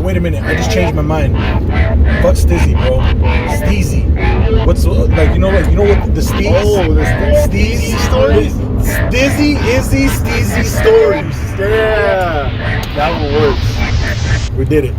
wait a minute. I just changed my mind. Fuck Stizzy, bro. Steezy. What's like? You know what? You know what? The Steez. Oh, the Steezy Stories? Stizzy, Izzy, Steezy Stories. Yeah, that one works. We did it.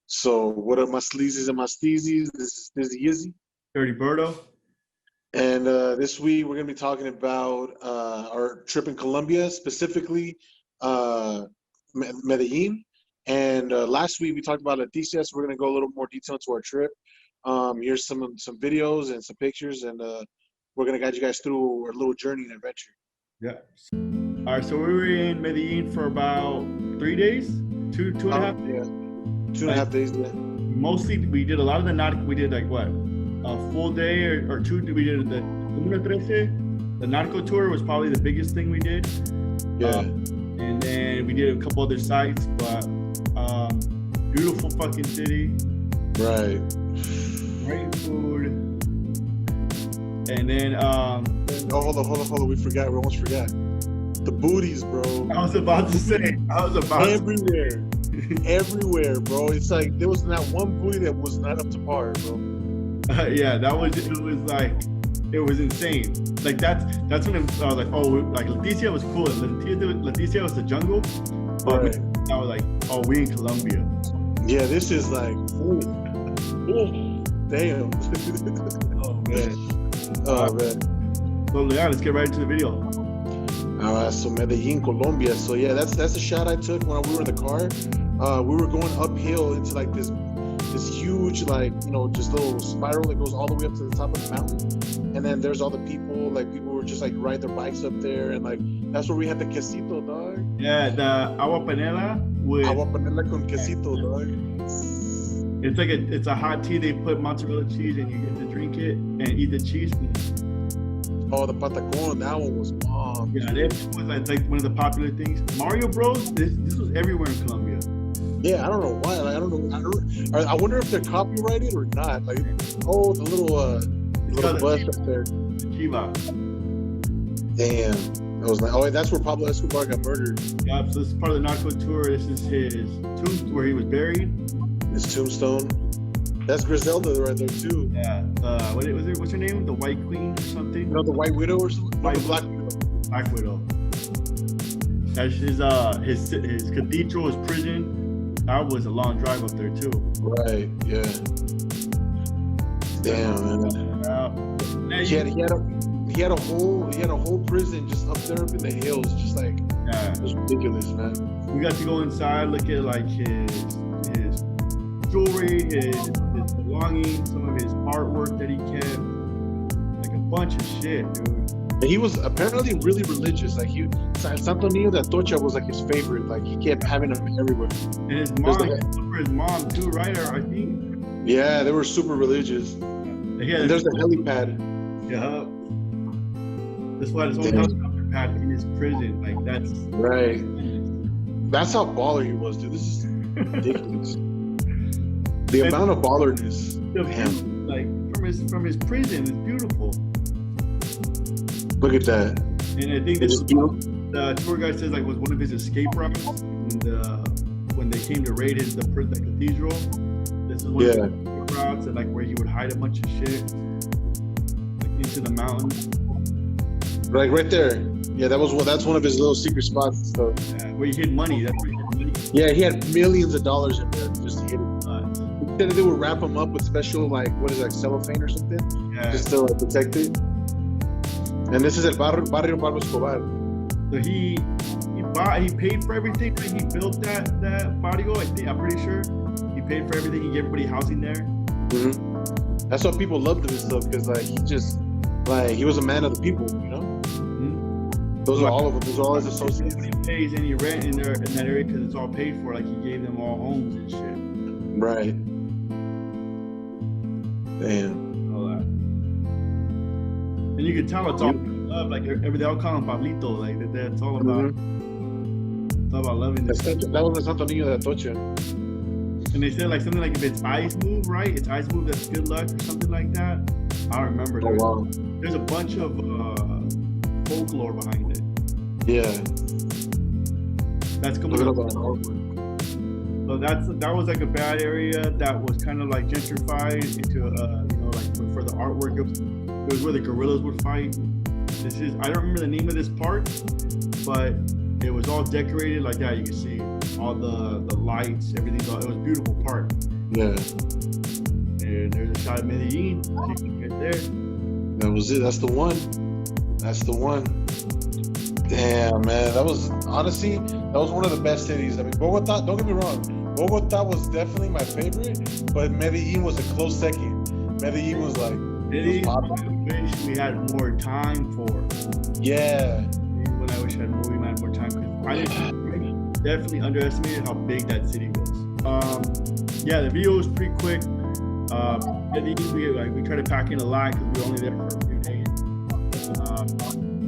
So, what up, my Sleezys and my Steezys? This is Izzy. Dirty Birdo. And this week, we're going to be talking about our trip in Colombia, specifically Medellin. And last week, we talked about Leticia, so we're going to go a little more detail into our trip. Here's some videos and some pictures, and we're going to guide you guys through our little journey and adventure. Yeah. All right, so we were in Medellin for about 3 days, two and a half. Yeah, 2.5 days. Yeah. Mostly, we did a lot of the Narco. We did like what, a full day or two. We did the Comuna 13. The Narco tour was probably the biggest thing we did. Yeah. And then we did a couple other sites, but beautiful fucking city. Right. Great food. And then Oh, hold on. We almost forgot. The booties, bro. I was about to say. Everywhere. Everywhere, bro. It's like there was not one booty that was not up to par, bro. Yeah, it was insane. Like that's when I was like, oh, like Leticia was cool. Leticia was the jungle, but Right. I was like, oh, we in Colombia. Yeah, this is like, ooh, damn. Oh man. Oh man. So yeah, let's get right into the video. All right, so Medellin, Colombia. So yeah, that's the shot I took when we were in the car. We were going uphill into like this huge, like, you know, just little spiral that goes all the way up to the top of the mountain. And then there's all the people, like people were just like ride their bikes up there, and like that's where we had the quesito, dog. Yeah, the agua panela with Agua panela con quesito, dog. it's a hot tea. They put mozzarella cheese and you get to drink it and eat the cheese. Oh, the patacon, that one was bomb. Yeah, this was like one of the popular things. Mario Bros. This was everywhere in Colombia. Yeah, I don't know why. Like, I don't know. I wonder if they're copyrighted or not. Like, oh, the little bus up there. Chiva. Damn, I was like, oh, that's where Pablo Escobar got murdered. Yeah, so this is part of the Narco tour. This is his tomb where he was buried. His tombstone. That's Griselda right there too. Yeah. What's her name? The White Queen or something? You know, the White Widow or something? No, the Black Widow. Black Widow. That's his cathedral, his prison. That was a long drive up there too. Right. Yeah. Damn, man. He had a whole prison just up there up in the hills, just like, yeah, it was ridiculous, man. We got to go inside, look at like his jewelry, his belongings, some of his artwork that he kept, like a bunch of shit, dude. And he was apparently really religious. Like Santo Niño de Atocha was like his favorite. Like he kept having him everywhere. And his mom, for his mom too, right? Or I think. Yeah, they were super religious. Yeah, and there's the helipad. Yeah. That's why there's only helicopter pad in his prison. Like that's right. That's how baller he was, dude. This is ridiculous. The amount of ballerness. Damn. Like from his prison is beautiful. Look at that. And I think the tour guide says like was one of his escape routes when they came to raid the cathedral. This is one of the escape routes, and like where he would hide a bunch of shit like into the mountains. Like right there. Yeah, that's one of his little secret spots and stuff. Yeah, where he hid money. That's where he hid money. Yeah, he had millions of dollars in there just to hit it. He said they would wrap him up with special, like, what is that, cellophane or something? Yeah. Just to like, protect it. And this is El Barrio Pablo Escobar. So he paid for everything. Like he built that barrio. I'm pretty sure he paid for everything. He gave everybody housing there. Mm-hmm. That's why people loved him and stuff, because like he was a man of the people, you know. Mm-hmm. Those are all of them. Those are all his associates. He pays any rent in that area because it's all paid for. Like he gave them all homes and shit. Right. Damn. All that. And you can tell it's all love, like they all call him Pablito, like that's all about. It's all about loving this. That was the Santo Niño de Atocha. And they said like something like if its eyes move, right? Its eyes move, that's good luck or something like that. I don't remember. Oh, wow. There's a bunch of folklore behind it. Yeah. That's coming up. So that was like a bad area that was kind of like gentrified into like for the artwork. It was where the gorillas would fight. I don't remember the name of this park, but it was all decorated like that. You can see all the lights, everything. It was a beautiful park. Yeah. And there's a shot of Medellin right there. That was it. That's the one. Damn, man. That was honestly, that was one of the best cities. I mean, Bogota, don't get me wrong, Bogota was definitely my favorite, but Medellin was a close second. Medellin was like, Medellin, I wish we had more time for. Yeah. When I wish we had more time, because I definitely underestimated how big that city was. Yeah, the video was pretty quick. We tried to pack in a lot because we were only there for a few days.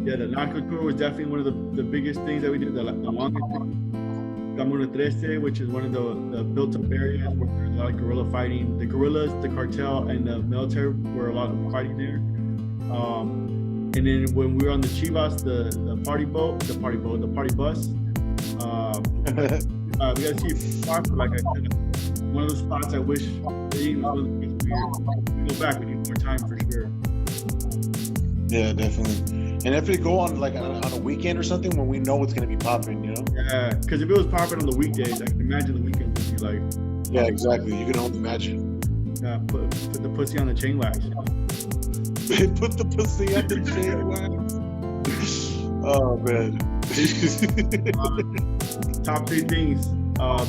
Yeah, the Narco tour was definitely one of the biggest things that we did. The longest thing. Comuna 13, which is one of the built-up areas where there's a lot of guerrilla fighting. The guerrillas, the cartel, and the military were a lot of fighting there. And then when we were on the Chivas, the party bus, we got to see spots. Like I said, one of the spots I wish we go back. We need more time for sure. Yeah, definitely. And if we go on like on a weekend or something when we know it's gonna be popping, you know? Yeah, because if it was popping on the weekdays, I can imagine the weekends would be like. Yeah, exactly. You can only imagine. Yeah, put the pussy on the chain wax. You know? Put the pussy on the chain wax. Oh man. Top 3 things. All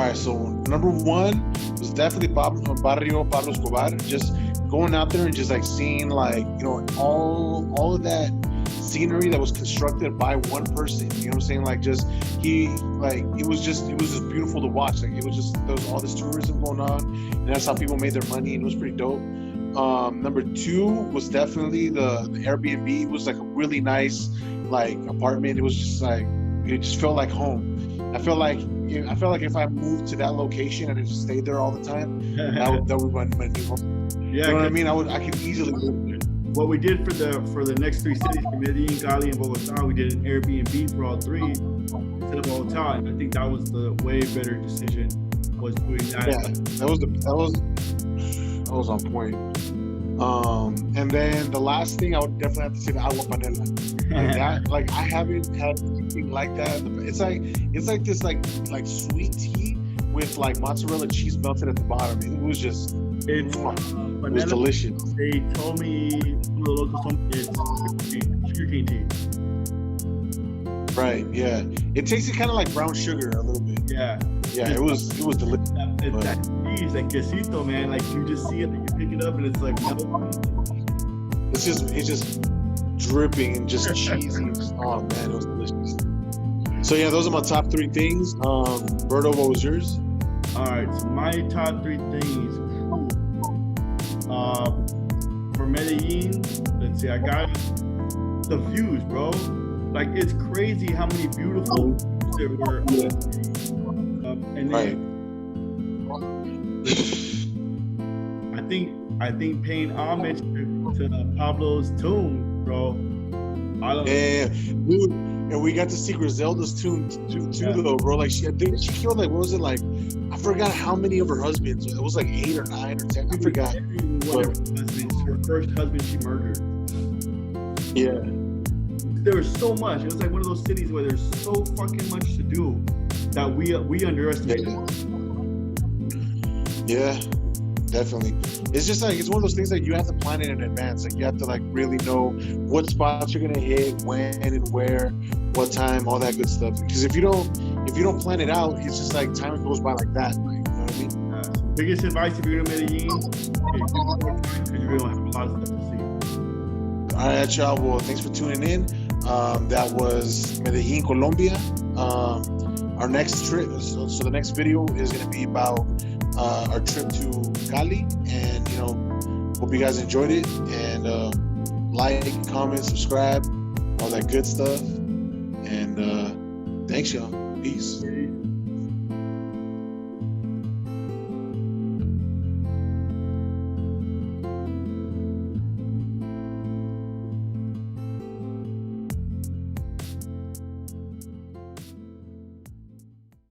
right, so number 1 was definitely Barrio Pablo Escobar. Just going out there and just like seeing like, you know, all of that scenery that was constructed by one person. You know what I'm saying? Like just it was just beautiful to watch. Like there was all this tourism going on, and that's how people made their money, and it was pretty dope. Number 2 was definitely the Airbnb. It was like a really nice like apartment. It was just like, it just felt like home. I felt like if I moved to that location and I just stayed there all the time, that would be my new home. Yeah, you know what I mean? I could easily live there. What we did for the next 3 cities, Medellin, Cali, and Bogota, we did an Airbnb for all 3 instead of a hotel, and I think that was the way better decision, was doing that. Yeah, that was on point. And then the last thing, I would definitely have to say the agua panela. Like I haven't had anything like that. It's like this like sweet tea with like mozzarella cheese melted at the bottom. It was just it was delicious. They told me the locals it's sugarcane tea. Right. Yeah. It tasted kind of like brown sugar a little bit. Yeah. Yeah. It was delicious. That cheese, like quesito, man. Like you just see it, like you pick it up, and it's like it's just dripping and just cheesy. Oh man, it was delicious. So yeah, those are my top 3 things. Berto, what was yours? All right, so my top 3 things. For Medellin, let's see, I got the views, bro. Like it's crazy how many beautiful views there were. And then I think paying homage to Pablo's tomb, bro. Yeah, dude. And we got to see Griselda's tomb too, though, bro. Like she killed like, what was it, like? I forgot how many of her husbands. It was like 8 or 9 or 10. I forgot. Her first husband she murdered. Yeah. There was so much. It was like one of those cities where there's so fucking much to do that we underestimate. Yeah, definitely. It's just like, it's one of those things that you have to plan it in advance. Like you have to like really know what spots you're gonna hit, when and where, what time, all that good stuff. Because if you don't plan it out, it's just like time goes by like that. Like, you know what I mean? Biggest advice if you're in Medellin, because you're gonna have a lot of stuff to see. All right, y'all. Well, thanks for tuning in. That was Medellin, Colombia. Our next trip, so the next video is going to be about our trip to Cali, and hope you guys enjoyed it, and like, comment, subscribe, all that good stuff. And thanks, y'all. Peace.